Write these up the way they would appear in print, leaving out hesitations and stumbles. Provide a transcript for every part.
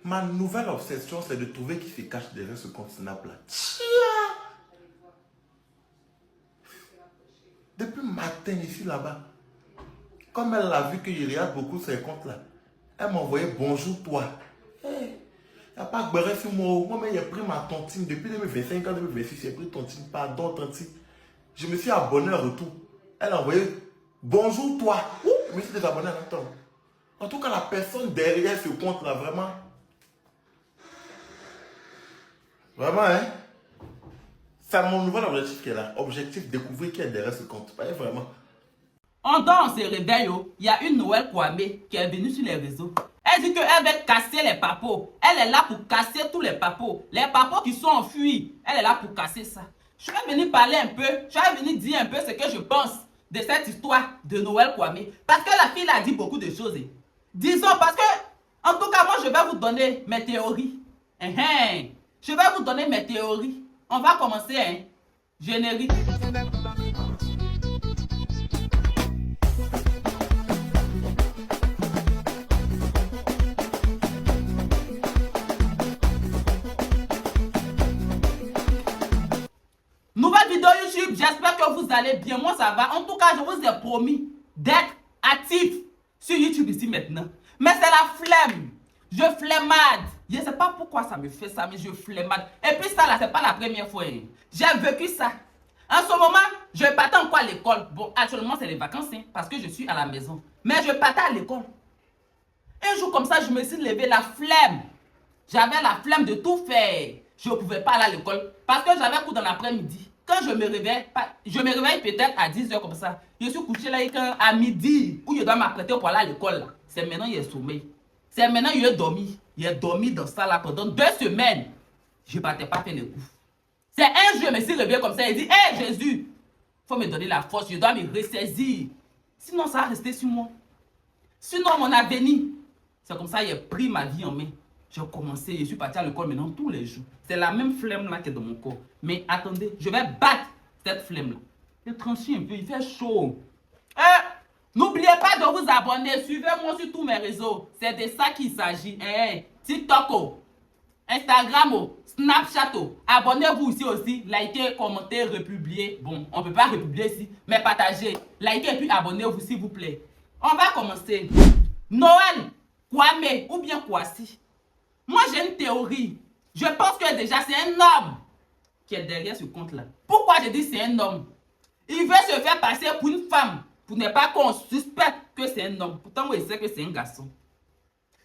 Ma nouvelle obsession, c'est de trouver qui se cache derrière ce compte Snap là. Depuis le matin, ici, là-bas, comme elle a vu que je regarde beaucoup ces comptes-là, elle m'a envoyé bonjour toi. Il n'y a pas de sur moi. Moi-même, j'ai pris ma tontine depuis 2025 à 2026. J'ai pris tontine, pardon, tontine. Je me suis abonné en retour. Elle a envoyé bonjour toi. Ouh, je me suis désabonné en même temps. En tout cas, la personne derrière ce compte-là, vraiment. Vraiment, hein? C'est mon nouvel objectif qui est là. Objectif, découvrir qui est derrière ce compte. Pas vraiment. On dort, on se réveille. Il y a une Noël Kwame qui est venue sur les réseaux. Elle dit qu'elle va casser les papos. Elle est là pour casser tous les papos. Les papos qui sont enfuis. Elle est là pour casser ça. Je vais venir parler un peu. Je vais venir dire un peu ce que je pense de cette histoire de Noël Kwame. Parce que la fille a dit beaucoup de choses. Disons, parce que, en tout cas, moi, je vais vous donner mes théories. Je vais vous donner mes théories. On va commencer, hein. Générique. Nouvelle vidéo YouTube, j'espère que vous allez bien. Moi, ça va. En tout cas, je vous ai promis d'être actif sur YouTube ici maintenant. Mais c'est la flemme. Je flemmade. Je ne sais pas pourquoi ça me fait ça, mais je flemmade. Et puis ça, là, c'est pas la première fois. Hein. J'ai vécu ça. En ce moment, je partais encore à l'école. Bon, actuellement, c'est les vacances, hein, parce que je suis à la maison. Mais je partais à l'école. Un jour comme ça, je me suis levé la flemme. J'avais la flemme de tout faire. Je ne pouvais pas aller à l'école parce que j'avais cours dans l'après-midi. Quand je me réveille peut-être à 10 h comme ça. Je suis couché là à midi où je dois m'apprêter pour aller à l'école. C'est maintenant il est sommeil. C'est maintenant il est dormi. Il est dormi dans ça là pendant 2 semaines. Je ne partais pas faire les cours. C'est un jour, je me suis réveillé comme ça et dit, hé Jésus, il faut me donner la force, je dois me ressaisir. Sinon ça va rester sur moi. Sinon mon avenir. C'est comme ça qu'il a pris ma vie en main. J'ai commencé, je suis parti à l'école maintenant tous les jours. C'est la même flemme là qui est dans mon corps. Mais attendez, je vais battre cette flemme là. Je tranchis un peu, il fait chaud. N'oubliez pas de vous abonner. Suivez-moi sur tous mes réseaux. C'est de ça qu'il s'agit. TikTok, Instagram, Snapchat. Abonnez-vous aussi. Likez, commentez, republiez. Bon, on ne peut pas republier ici, mais partagez. Likez et puis abonnez-vous s'il vous plaît. On va commencer. Noël Kwame ou bien Kwasi. Moi, j'ai une théorie. Je pense que déjà, c'est un homme qui est derrière ce compte-là. Pourquoi je dis c'est un homme? Il veut se faire passer pour une femme, pour ne pas qu'on suspecte que c'est un homme. Pourtant, moi, je sais que c'est un garçon.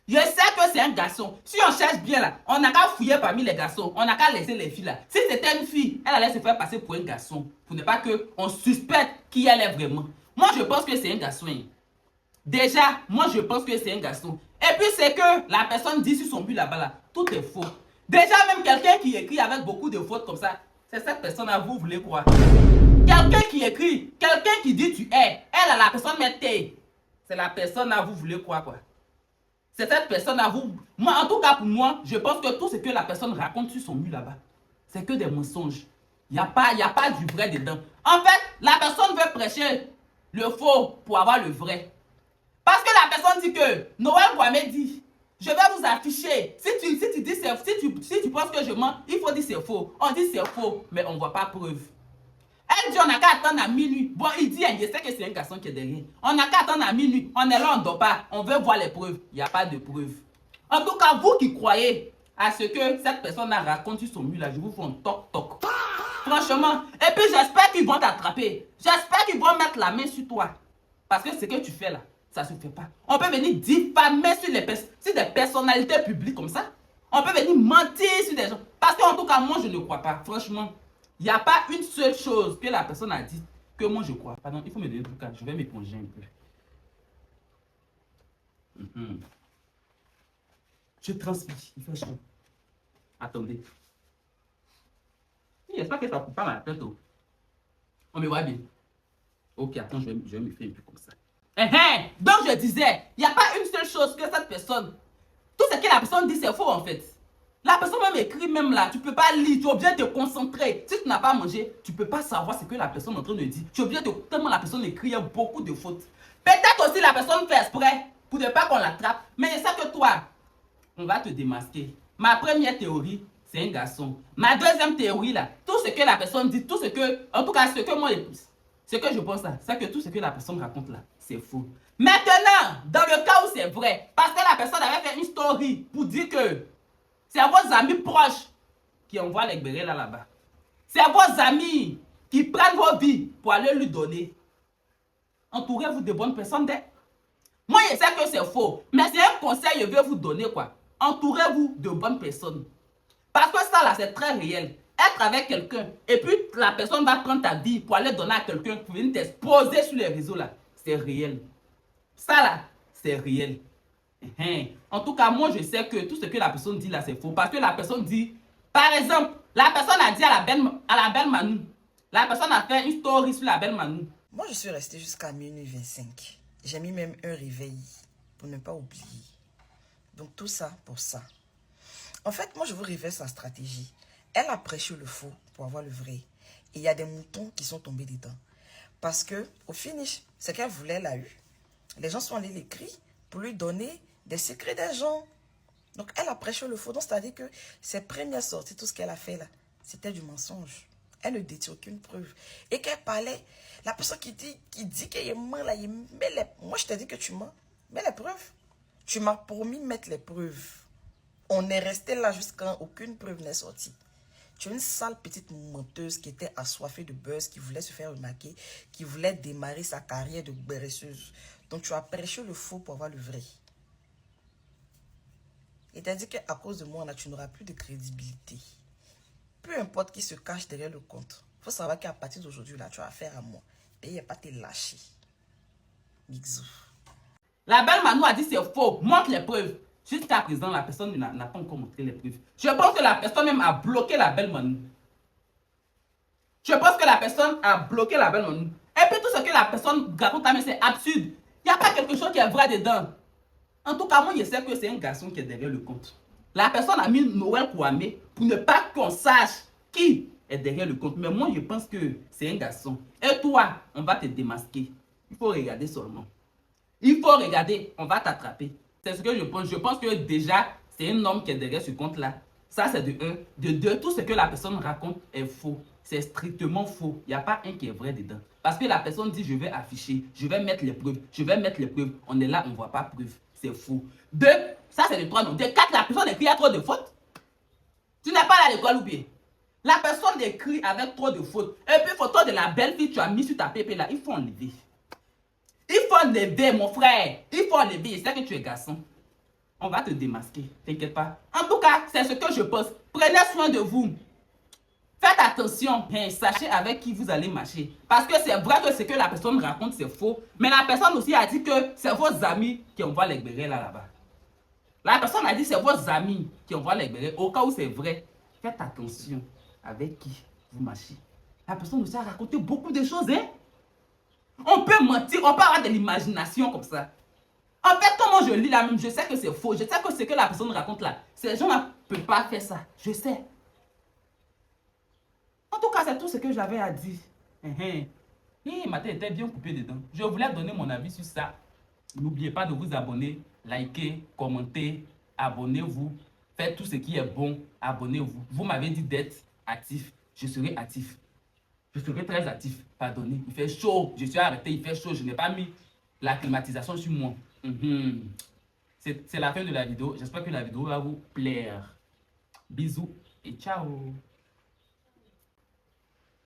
Je sais que c'est un garçon. Si on cherche bien là, on n'a qu'à fouiller parmi les garçons. On n'a qu'à laisser les filles là. Si c'était une fille, elle allait se faire passer pour un garçon. Pour ne pas qu'on suspecte qui elle est vraiment. Moi, je pense que c'est un garçon. Déjà, moi, je pense que c'est un garçon. Et puis, c'est que la personne dit sur son but là-bas, là, tout est faux. Déjà, même quelqu'un qui écrit avec beaucoup de fautes comme ça, c'est cette personne-là, vous voulez quoi? Quelqu'un qui écrit, quelqu'un qui dit tu es, elle, la personne met t'es. C'est la personne-là, vous voulez quoi? C'est cette personne-là, vous... Moi, en tout cas, pour moi, je pense que tout ce que la personne raconte sur son but là-bas, c'est que des mensonges. Il n'y a pas du vrai dedans. En fait, la personne veut prêcher le faux pour avoir le vrai. Parce que la personne dit que Noël Kwame dit, je vais vous afficher. Si tu penses que je mens, il faut dire c'est faux. On dit c'est faux, mais on ne voit pas preuve. Elle dit on n'a qu'à attendre à minuit. Bon, il dit, je sais que c'est un garçon qui est derrière. On n'a qu'à attendre à minuit. On est là, on ne dort pas. On veut voir les preuves. Il n'y a pas de preuves. En tout cas, vous qui croyez à ce que cette personne a raconté sur son mur là, je vous fais un toc-toc. Franchement. Et puis j'espère qu'ils vont t'attraper. J'espère qu'ils vont mettre la main sur toi. Parce que ce que tu fais là, ça ne se fait pas. On peut venir diffamer sur des personnalités publiques comme ça. On peut venir mentir sur des gens. Parce qu'en tout cas, moi, je ne crois pas. Franchement, il n'y a pas une seule chose que la personne a dit que moi, je crois. Pardon, il faut me donner tout cas. Je vais m'éponger un peu. Je transpire. Il fait chaud. Attendez. J'espère que ça ne coupe pas ma tête. On me voit bien. Ok, attends, je vais me faire un peu comme ça. Donc je disais, il n'y a pas une seule chose que cette personne, tout ce que la personne dit c'est faux en fait. La personne même écrit même là, tu ne peux pas lire, tu es obligé de te concentrer. Si tu n'as pas mangé, tu ne peux pas savoir ce que la personne est en train de dire. Tu es obligé de, tellement la personne écrit, il y a beaucoup de fautes. Peut-être aussi la personne fait exprès pour ne pas qu'on l'attrape. Mais je sais que toi, on va te démasquer. Ma première théorie, c'est un garçon. Ma deuxième théorie, là, tout ce que la personne dit, tout ce que, en tout cas, ce que moi, ce que je pense là, c'est que tout ce que la personne raconte là, c'est faux. Maintenant, dans le cas où c'est vrai, parce que la personne avait fait une story pour dire que c'est vos amis proches qui envoient les bérets là-bas. C'est vos amis qui prennent vos vies pour aller lui donner. Entourez-vous de bonnes personnes. Moi, je sais que c'est faux, mais c'est un conseil que je vais vous donner, quoi. Entourez-vous de bonnes personnes. Parce que ça, là, c'est très réel. Être avec quelqu'un, et puis la personne va prendre ta vie pour aller donner à quelqu'un, pour venir t'exposer sur les réseaux, là, c'est réel. Ça, là, c'est réel. En tout cas, moi, je sais que tout ce que la personne dit, là, c'est faux. Parce que la personne dit, par exemple, la personne a dit à la belle Manu, la personne a fait une story sur la belle Manu. Moi, je suis restée jusqu'à minuit 25. J'ai mis même un réveil pour ne pas oublier. Donc, tout ça pour ça. En fait, moi, je vous révèle sa stratégie. Elle a prêché le faux pour avoir le vrai. Et il y a des moutons qui sont tombés dedans. Parce que, au finish, ce qu'elle voulait, elle a eu. Les gens sont allés l'écrire pour lui donner des secrets des gens. Donc, elle a prêché le faux. Donc, c'est-à-dire que ses premières sorties, tout ce qu'elle a fait là, c'était du mensonge. Elle ne détient aucune preuve. Et qu'elle parlait, la personne qui dit qu'il ment là, il met les... Moi, je t'ai dit que tu mens. Mets les preuves. Tu m'as promis de mettre les preuves. On est resté là jusqu'à aucune preuve n'est sortie. Tu es une sale petite menteuse qui était assoiffée de buzz, qui voulait se faire remarquer, qui voulait démarrer sa carrière de guérisseuse. Donc, tu as prêché le faux pour avoir le vrai. Et tu as dit qu'à cause de moi, là, tu n'auras plus de crédibilité. Peu importe qui se cache derrière le compte. Il faut savoir qu'à partir d'aujourd'hui, là, tu as affaire à moi. Et il n'y a pas te lâcher. Mixou. La belle Manu a dit c'est faux. Montre les preuves. Jusqu'à présent, la personne n'a pas encore montré les preuves. Je pense que la personne même a bloqué la belle Manu. Je pense que la personne a bloqué la belle Manu. Et puis tout ce que la personne raconte, c'est absurde. Il n'y a pas quelque chose qui est vrai dedans. En tout cas, moi, je sais que c'est un garçon qui est derrière le compte. La personne a mis Noël Kwame pour ne pas qu'on sache qui est derrière le compte. Mais moi, je pense que c'est un garçon. Et toi, on va te démasquer. Il faut regarder seulement. Il faut regarder, on va t'attraper. C'est ce que je pense. Je pense que déjà, c'est un homme qui est derrière ce compte-là. Ça, c'est de un. De deux, tout ce que la personne raconte est faux. C'est strictement faux. Il n'y a pas un qui est vrai dedans. Parce que la personne dit, je vais afficher, je vais mettre les preuves, je vais mettre les preuves. On est là, on ne voit pas preuve. C'est faux. Deux, ça c'est le trois non. De quatre, la personne écrit à trop de fautes. Tu n'es pas là à l'école ou bien? La personne écrit avec trop de fautes. Et puis, photo de la belle fille que tu as mis sur ta pépé là, il faut enlever. Il faut enlever, mon frère. Il faut enlever. Je sais que tu es garçon. On va te démasquer. T'inquiète pas. En tout cas, c'est ce que je pense. Prenez soin de vous. Faites attention. Sachez avec qui vous allez marcher. Parce que c'est vrai que ce que la personne raconte, c'est faux. Mais la personne aussi a dit que c'est vos amis qui envoient les bérets là-bas. La personne a dit que c'est vos amis qui envoient les bérets. Au cas où c'est vrai, faites attention avec qui vous marchez. La personne aussi a raconté beaucoup de choses, hein. On peut mentir, on peut avoir de l'imagination comme ça. En fait, quand moi je lis la même, je sais que c'est faux. Je sais que ce que la personne raconte là, ces gens ne peuvent pas faire ça. Je sais. En tout cas, c'est tout ce que j'avais à dire. Ma tête était bien coupée dedans. Je voulais donner mon avis sur ça. N'oubliez pas de vous abonner, liker, commenter, abonnez-vous. Faites tout ce qui est bon, abonnez-vous. Vous m'avez dit d'être actif. Je serai actif. Je serai très actif. Pardonnez. Il fait chaud. Je suis arrêté. Il fait chaud. Je n'ai pas mis la climatisation sur moi. C'est la fin de la vidéo. J'espère que la vidéo va vous plaire. Bisous et ciao.